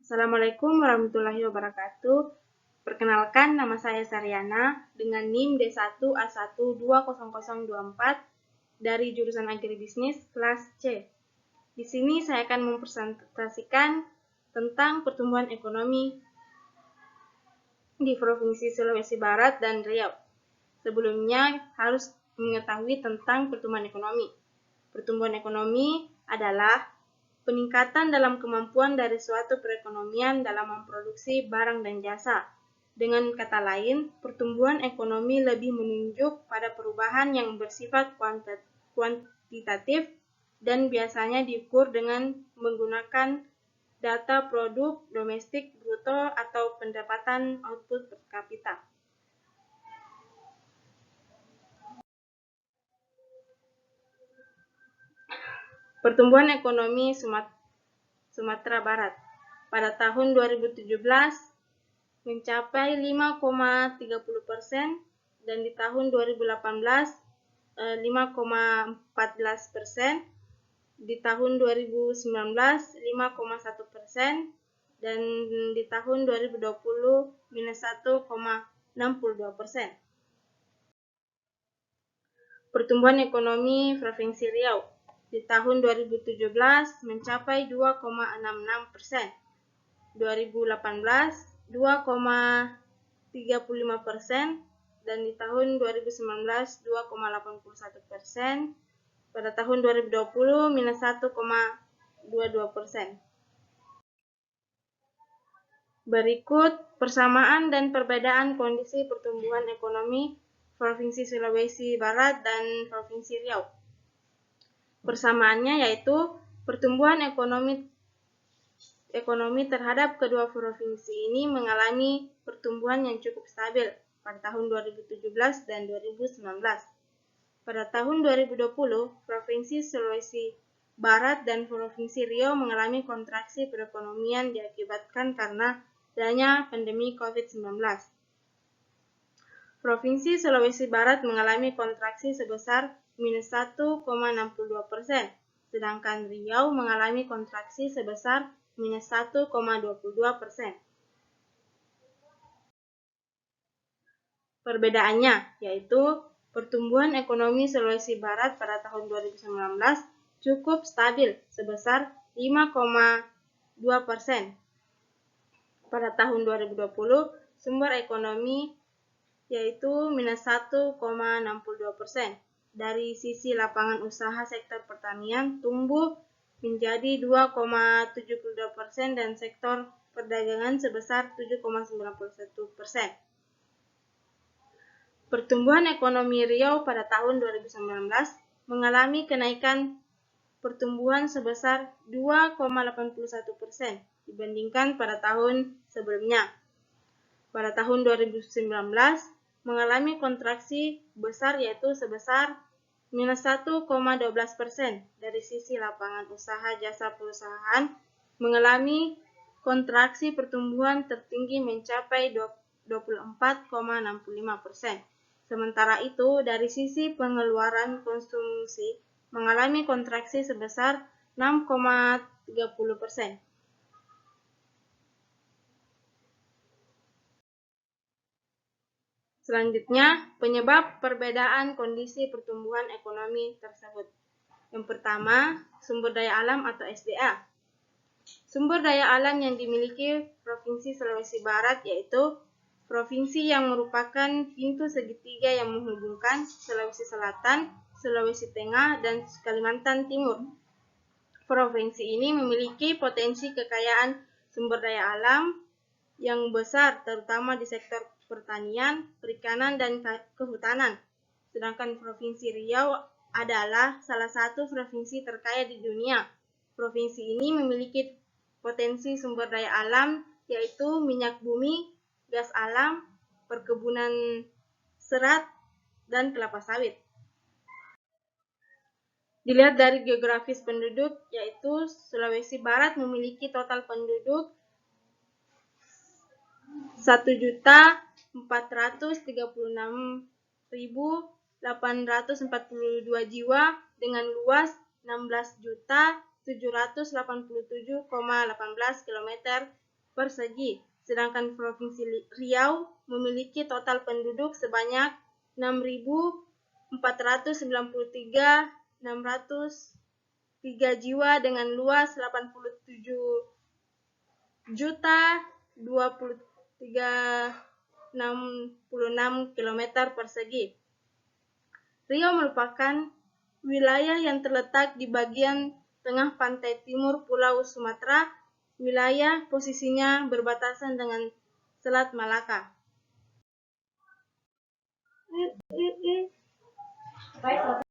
Assalamualaikum warahmatullahi wabarakatuh. Perkenalkan, nama saya Saryana dengan NIM D1A1200024 dari jurusan Agribisnis kelas C. Di sini saya akan mempresentasikan tentang pertumbuhan ekonomi di Provinsi Sulawesi Barat dan Riau. Sebelumnya harus mengetahui tentang pertumbuhan ekonomi. Pertumbuhan ekonomi adalah peningkatan dalam kemampuan dari suatu perekonomian dalam memproduksi barang dan jasa. Dengan kata lain, pertumbuhan ekonomi lebih menunjuk pada perubahan yang bersifat kuantitatif dan biasanya diukur dengan menggunakan data produk domestik bruto atau pendapatan output per kapita. Pertumbuhan ekonomi Sumatera Barat pada tahun 2017 mencapai 5,30% dan di tahun 2018 5,14%, di tahun 2019 5,1% dan di tahun 2020 minus 1,62%. Pertumbuhan ekonomi Provinsi Riau di tahun 2017 mencapai 2,66%, 2018 2,35%, dan di tahun 2019 2,81%, pada tahun 2020 minus 1,22%. Berikut persamaan dan perbedaan kondisi pertumbuhan ekonomi Provinsi Sulawesi Barat dan Provinsi Riau. Persamaannya yaitu pertumbuhan ekonomi terhadap kedua provinsi ini mengalami pertumbuhan yang cukup stabil pada tahun 2017 dan 2019. Pada tahun 2020, Provinsi Sulawesi Barat dan Provinsi Riau mengalami kontraksi perekonomian diakibatkan karena adanya pandemi COVID-19. Provinsi Sulawesi Barat mengalami kontraksi sebesar minus 1,62%, sedangkan Riau mengalami kontraksi sebesar minus 1,22%. Perbedaannya yaitu pertumbuhan ekonomi Sulawesi Barat pada tahun 2019 cukup stabil sebesar 5,2%. Pada tahun 2020, sumber ekonomi yaitu minus 1,62%. Dari sisi lapangan usaha sektor pertanian tumbuh menjadi 2,72% dan sektor perdagangan sebesar 7,91%. Pertumbuhan ekonomi Riau pada tahun 2019 mengalami kenaikan pertumbuhan sebesar 2,81% dibandingkan pada tahun sebelumnya. Pada tahun 2019 mengalami kontraksi besar yaitu sebesar minus 1,12%. Dari sisi lapangan usaha jasa perusahaan mengalami kontraksi pertumbuhan tertinggi mencapai 24,65%. Sementara itu dari sisi pengeluaran konsumsi mengalami kontraksi sebesar 6,30%. Selanjutnya, penyebab perbedaan kondisi pertumbuhan ekonomi tersebut. Yang pertama, sumber daya alam atau SDA. Sumber daya alam yang dimiliki Provinsi Sulawesi Barat yaitu provinsi yang merupakan pintu segitiga yang menghubungkan Sulawesi Selatan, Sulawesi Tengah, dan Kalimantan Timur. Provinsi ini memiliki potensi kekayaan sumber daya alam yang besar terutama di sektor pertanian, perikanan, dan kehutanan. Sedangkan Provinsi Riau adalah salah satu provinsi terkaya di dunia. Provinsi ini memiliki potensi sumber daya alam yaitu minyak bumi, gas alam, perkebunan serat, dan kelapa sawit. Dilihat dari geografis penduduk, yaitu Sulawesi Barat memiliki total penduduk 1.436.842 jiwa dengan luas 16.787,18 km persegi, sedangkan Provinsi Riau memiliki total penduduk sebanyak 6.493.603 jiwa dengan luas 87.023.066 km persegi. Riau merupakan wilayah yang terletak di bagian tengah pantai timur Pulau Sumatera. Wilayah posisinya berbatasan dengan Selat Malaka.